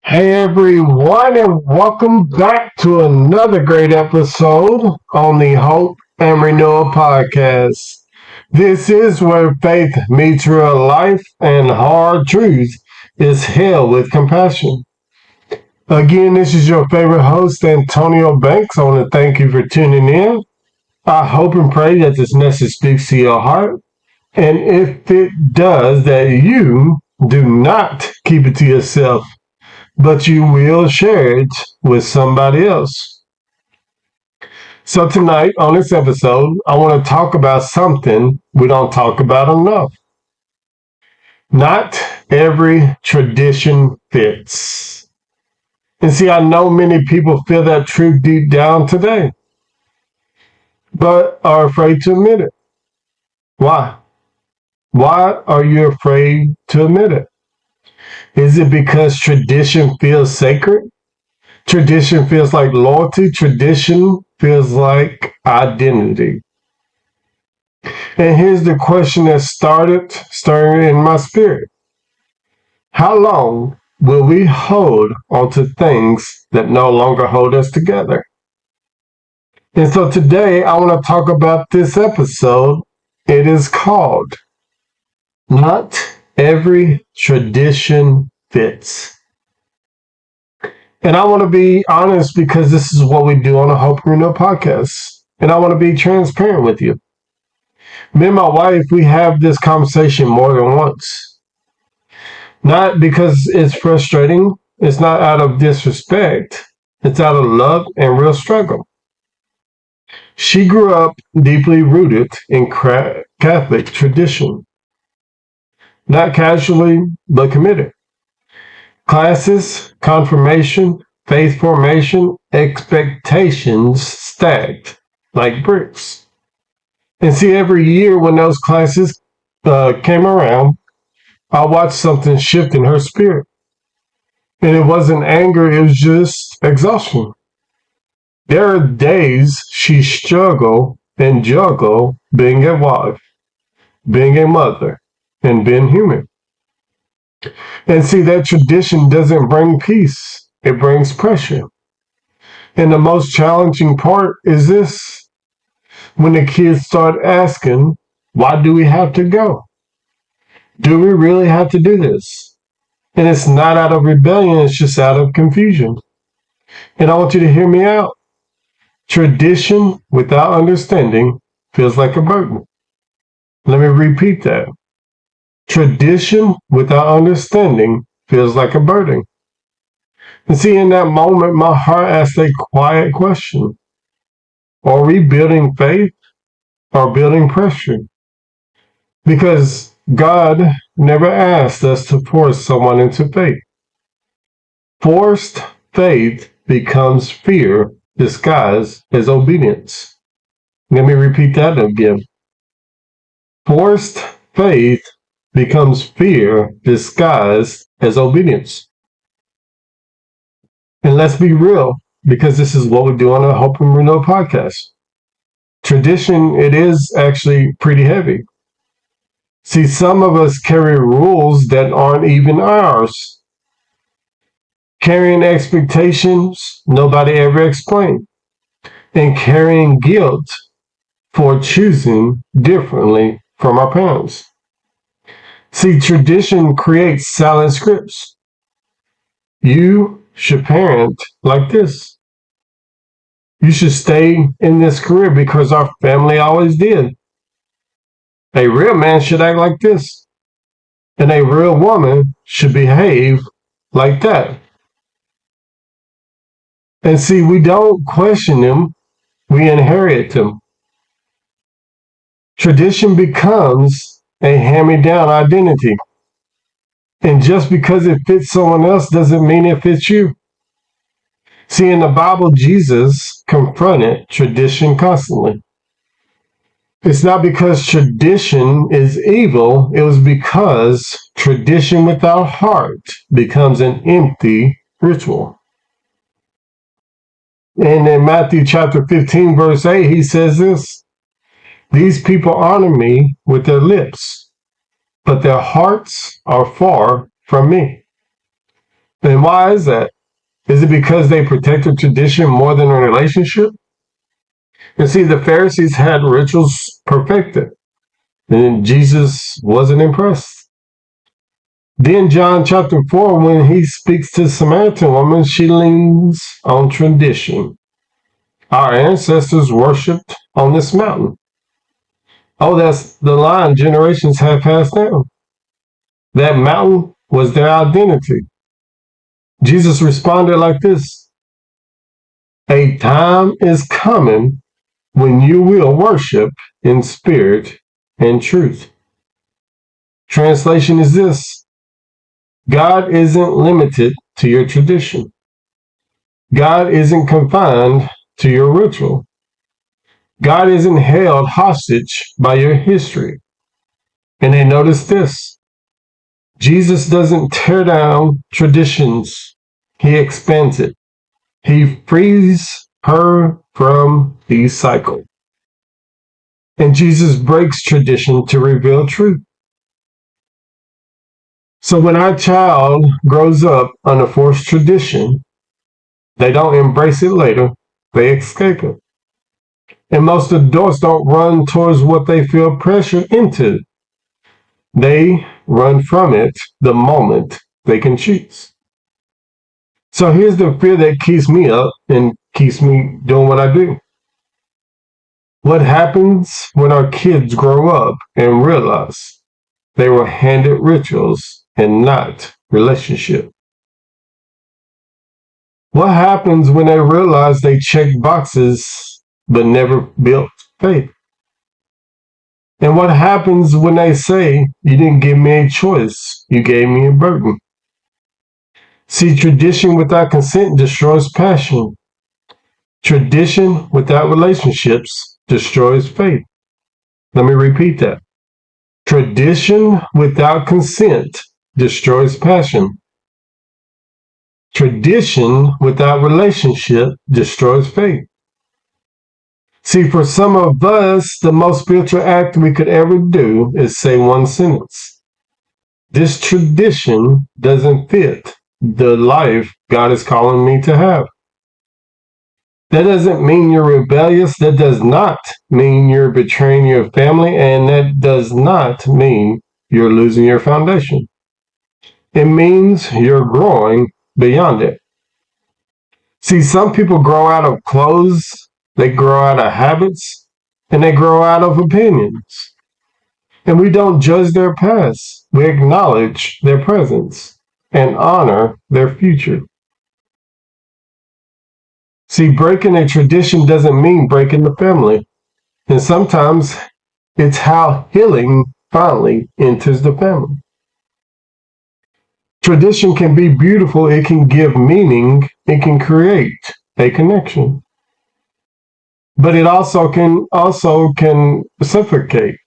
Hey everyone, and welcome back to another great episode on the Hope and Renewal podcast. This is where faith meets real life and hard truth is held with compassion. Again, this is your favorite host, Antonio Banks. I want to thank you for tuning in. I hope and pray that this message speaks to your heart. And if it does, that you do not keep it to yourself, but you will share it with somebody else. So, tonight on this episode, I want to talk about something we don't talk about enough. Not every tradition fits. And see, I know many people feel that truth deep down today, but are afraid to admit it. Why? Why are you afraid to admit it? Is it because tradition feels sacred? Tradition feels like loyalty. Tradition feels like identity. And here's the question that started stirring in my spirit. How long will we hold onto things that no longer hold us together? And so today I want to talk about this episode. It is called Not Every Tradition Fits. And I want to be honest because this is what we do on the Hope and Renewal podcast. And I want to be transparent with you. Me and my wife, we have this conversation more than once. Not because it's frustrating. It's not out of disrespect. It's out of love and real struggle. She grew up deeply rooted in Catholic tradition. Not casually, but committed. Classes, confirmation, faith formation, expectations stacked like bricks. And see, every year when those classes came around, I watched something shift in her spirit. And it wasn't anger, it was just exhaustion. There are days she struggled and juggled being a wife, being a mother, and being human. And see, that tradition doesn't bring peace, it brings pressure. And the most challenging part is this: when the kids start asking, why do we have to go? Do we really have to do this? And it's not out of rebellion, it's just out of confusion. And I want you to hear me out. Tradition without understanding feels like a burden. Let me repeat that. Tradition without understanding feels like a burden. And see, in that moment, my heart asked a quiet question. Are we building faith or building pressure? Because God never asked us to force someone into faith. Forced faith becomes fear disguised as obedience. Let me repeat that again. Forced faith becomes fear disguised as obedience. And let's be real, because this is what we do on the Hope and Renewal podcast. Tradition, it is actually pretty heavy. See, some of us carry rules that aren't even ours, carrying expectations nobody ever explained, and carrying guilt for choosing differently from our parents. See, tradition creates silent scripts. You should parent like this. You should stay in this career because our family always did. A real man should act like this. And a real woman should behave like that. And see, we don't question them, we inherit them. Tradition becomes a hand-me-down identity. And just because it fits someone else doesn't mean it fits you. See, in the Bible, Jesus confronted tradition constantly. It's not because tradition is evil, it was because tradition without heart becomes an empty ritual. And in Matthew chapter 15, verse 8, he says this: these people honor me with their lips, but their hearts are far from me. And why is that? Is it because they protected tradition more than a relationship? And see, the Pharisees had rituals perfected, and Jesus wasn't impressed. Then John chapter 4, when he speaks to the Samaritan woman, she leans on tradition. Our ancestors worshipped on this mountain. Oh, that's the line generations have passed down. That mountain was their identity. Jesus responded like this: a time is coming when you will worship in spirit and truth. Translation is this: God isn't limited to your tradition. God isn't confined to your ritual. God isn't held hostage by your history. And then notice this: Jesus doesn't tear down traditions, he expands it. He frees her from the cycle. And Jesus breaks tradition to reveal truth. So when our child grows up under forced tradition, they don't embrace it later, they escape it. And most adults don't run towards what they feel pressured into. They run from it the moment they can choose. So here's the fear that keeps me up and keeps me doing what I do. What happens when our kids grow up and realize they were handed rituals and not relationship? What happens when they realize they checked boxes but never built faith? And what happens when they say, you didn't give me a choice, you gave me a burden? See, tradition without consent destroys passion. Tradition without relationships destroys faith. Let me repeat that. Tradition without consent destroys passion. Tradition without relationship destroys faith. See, for some of us, the most spiritual act we could ever do is say one sentence: this tradition doesn't fit the life God is calling me to have. That doesn't mean you're rebellious. That does not mean you're betraying your family. And that does not mean you're losing your foundation. It means you're growing beyond it. See, some people grow out of clothes, they grow out of habits, and they grow out of opinions. And we don't judge their past. We acknowledge their presence and honor their future. See, breaking a tradition doesn't mean breaking the family. And sometimes it's how healing finally enters the family. Tradition can be beautiful. It can give meaning. It can create a connection. But it also can suffocate.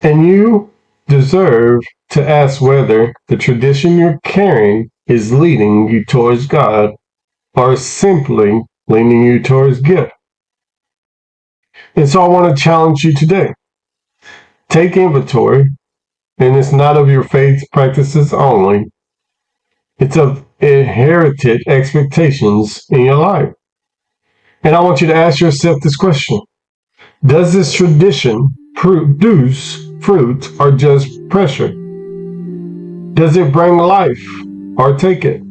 And you deserve to ask whether the tradition you're carrying is leading you towards God or simply leading you towards guilt. And so I want to challenge you today. Take inventory, and it's not of your faith practices only. It's of inherited expectations in your life. And I want you to ask yourself this question: does this tradition produce fruit or just pressure? Does it bring life or take it?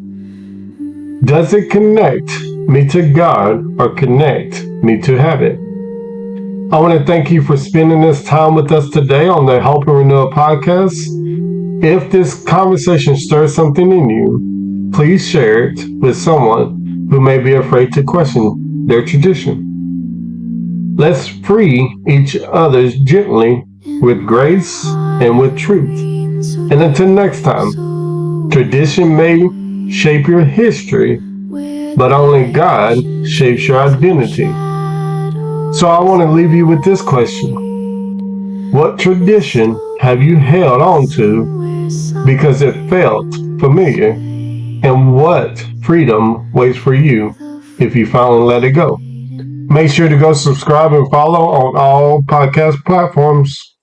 Does it connect me to God or connect me to habit? I want to thank you for spending this time with us today on the Hope and Renewal podcast. If this conversation stirs something in you, please share it with someone who may be afraid to question their tradition. Let's free each other gently with grace and with truth. And until next time, tradition may shape your history, but only God shapes your identity. So I want to leave you with this question: what tradition have you held on to because it felt familiar? And what freedom waits for you if you finally let it go? Make sure to go subscribe and follow on all podcast platforms.